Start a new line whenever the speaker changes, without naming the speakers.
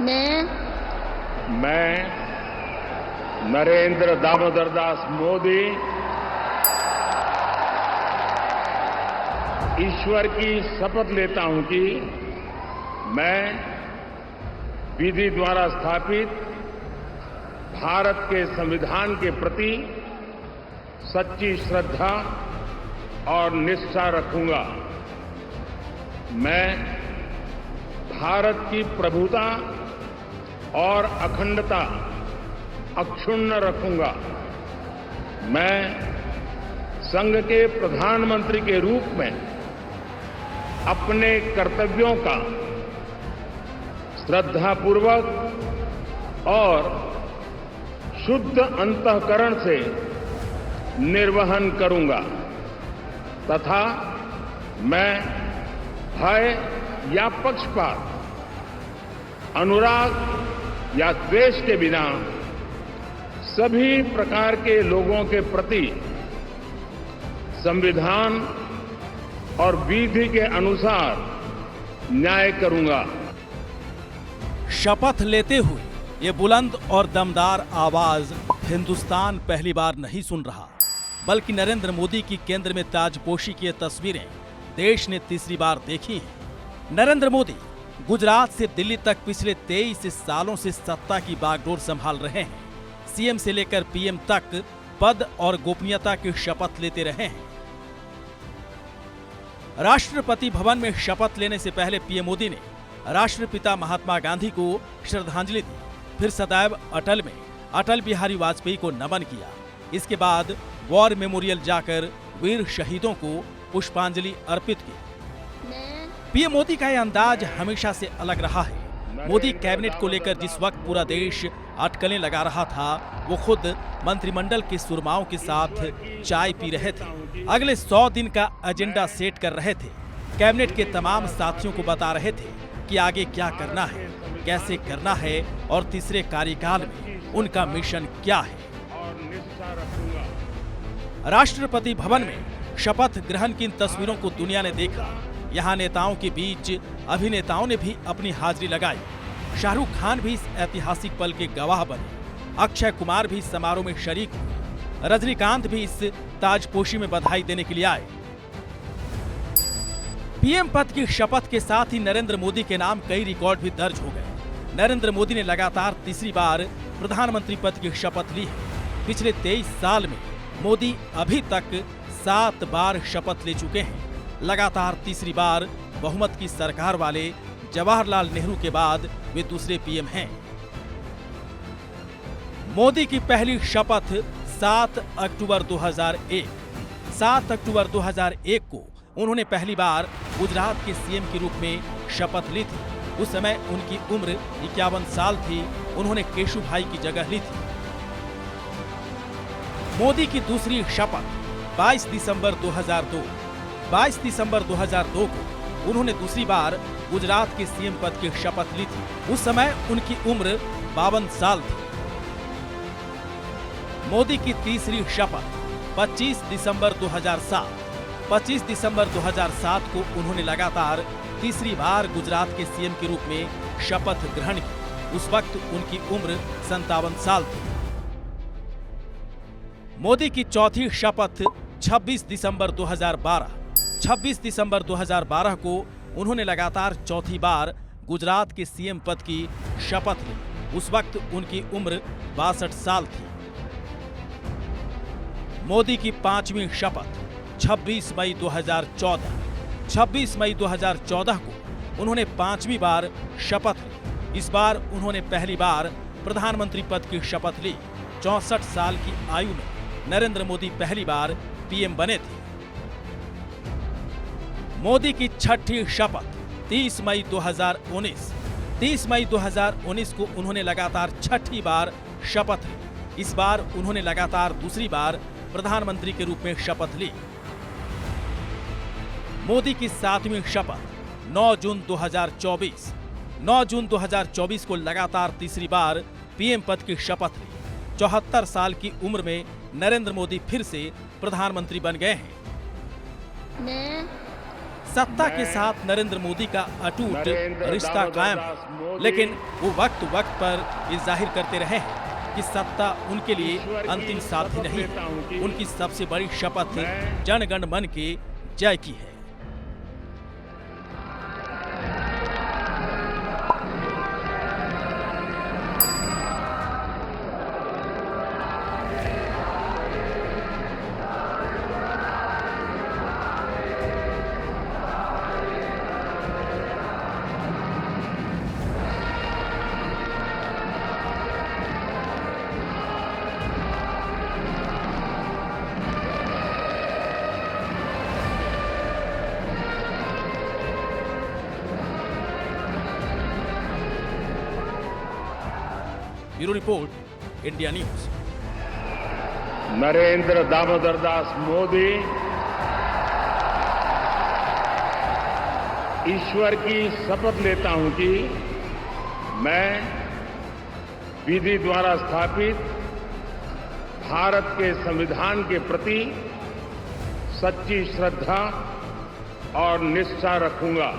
मैं नरेंद्र दामोदर दास मोदी ईश्वर की शपथ लेता हूं कि मैं विधि द्वारा स्थापित भारत के संविधान के प्रति सच्ची श्रद्धा और निष्ठा रखूंगा। मैं भारत की प्रभुता और अखंडता अक्षुण्ण रखूंगा। मैं संघ के प्रधानमंत्री के रूप में अपने कर्तव्यों का श्रद्धापूर्वक और शुद्ध अंतःकरण से निर्वहन करूंगा तथा मैं भय या पक्षपात, अनुराग या द्वेष के बिना सभी प्रकार के लोगों के प्रति संविधान और विधि के अनुसार न्याय करूंगा।
शपथ लेते हुए ये बुलंद और दमदार आवाज हिंदुस्तान पहली बार नहीं सुन रहा, बल्कि नरेंद्र मोदी की केंद्र में ताजपोशी की ये तस्वीरें देश ने तीसरी बार देखी हैं। नरेंद्र मोदी गुजरात से दिल्ली तक पिछले 23 सालों से सत्ता की बागडोर संभाल रहे हैं। सीएम से लेकर पीएम तक पद और गोपनीयता की शपथ लेते रहे हैं। राष्ट्रपति भवन में शपथ लेने से पहले पीएम मोदी ने राष्ट्रपिता महात्मा गांधी को श्रद्धांजलि दी, फिर सदैव अटल में अटल बिहारी वाजपेयी को नमन किया। इसके बाद वॉर मेमोरियल जाकर वीर शहीदों को पुष्पांजलि अर्पित की। पीएम मोदी का यह अंदाज हमेशा से अलग रहा है। मोदी कैबिनेट को लेकर जिस वक्त पूरा देश अटकलें लगा रहा था, वो खुद मंत्रिमंडल के सुरमाओं के साथ चाय पी रहे थे। अगले 100 दिन का एजेंडा सेट कर रहे थे। कैबिनेट के तमाम साथियों को बता रहे थे कि आगे क्या करना है, कैसे करना है और तीसरे कार्यकाल में उनका मिशन क्या है। राष्ट्रपति भवन में शपथ ग्रहण की इन तस्वीरों को दुनिया ने देखा। यहाँ नेताओं के बीच अभिनेताओं ने भी अपनी हाजिरी लगाई। शाहरुख खान भी इस ऐतिहासिक पल के गवाह बने। अक्षय कुमार भी समारोह में शरीक हुए। रजनीकांत भी इस ताजपोशी में बधाई देने के लिए आए। पीएम पद की शपथ के साथ ही नरेंद्र मोदी के नाम कई रिकॉर्ड भी दर्ज हो गए। नरेंद्र मोदी ने लगातार तीसरी बार प्रधानमंत्री पद की शपथ ली है। पिछले 23 साल में मोदी अभी तक 7 बार शपथ ले चुके हैं। लगातार तीसरी बार बहुमत की सरकार वाले जवाहरलाल नेहरू के बाद वे दूसरे पीएम हैं। मोदी की पहली शपथ 7 अक्टूबर 2001। 7 अक्टूबर 2001 को उन्होंने पहली बार गुजरात के सीएम के रूप में शपथ ली थी। उस समय उनकी उम्र 51 साल थी। उन्होंने केशुभाई की जगह ली थी। मोदी की दूसरी शपथ 22 दिसंबर 2002। 22 दिसंबर 2002 को उन्होंने दूसरी बार गुजरात के सीएम पद की शपथ ली थी। उस समय उनकी उम्र 52 साल थी। मोदी की तीसरी शपथ 25 दिसंबर 2007। 25 दिसंबर 2007 को उन्होंने लगातार तीसरी बार गुजरात के सीएम के रूप में शपथ ग्रहण की। उस वक्त उनकी उम्र 57 साल थी। मोदी की चौथी शपथ 26 दिसंबर 2012। 26 दिसंबर 2012 को उन्होंने लगातार चौथी बार गुजरात के सीएम पद की शपथ ली। उस वक्त उनकी उम्र 62 साल थी। मोदी की पांचवी शपथ 26 मई 2014। 26 मई 2014 को उन्होंने पांचवी बार शपथ ली। इस बार उन्होंने पहली बार प्रधानमंत्री पद की शपथ ली। 64 साल की आयु में नरेंद्र मोदी पहली बार पीएम बने थे। मोदी की छठी शपथ 30 मई 2019। 30 मई 2019 को उन्होंने लगातार छठी बार शपथ ली। इस बार उन्होंने लगातार दूसरी बार प्रधानमंत्री के रूप में शपथ ली। मोदी की 7वीं शपथ 9 जून 2024। 9 जून 2024 को लगातार तीसरी बार पीएम पद की शपथ ली। 74 साल की उम्र में नरेंद्र मोदी फिर से प्रधानमंत्री बन गए हैं। सत्ता के साथ नरेंद्र मोदी का अटूट रिश्ता कायम है, लेकिन वो वक्त वक्त पर ये जाहिर करते रहे हैं कि सत्ता उनके लिए अंतिम साधि नहीं है। उनकी सबसे बड़ी शपथ जन गण मन के जय की है। Bureau report, India news.
Narendra Damodar Das Modi ईश्वर की शपथ लेता हूं कि मैं विधि द्वारा स्थापित भारत के संविधान के प्रति सच्ची श्रद्धा और निष्ठा रखूंगा।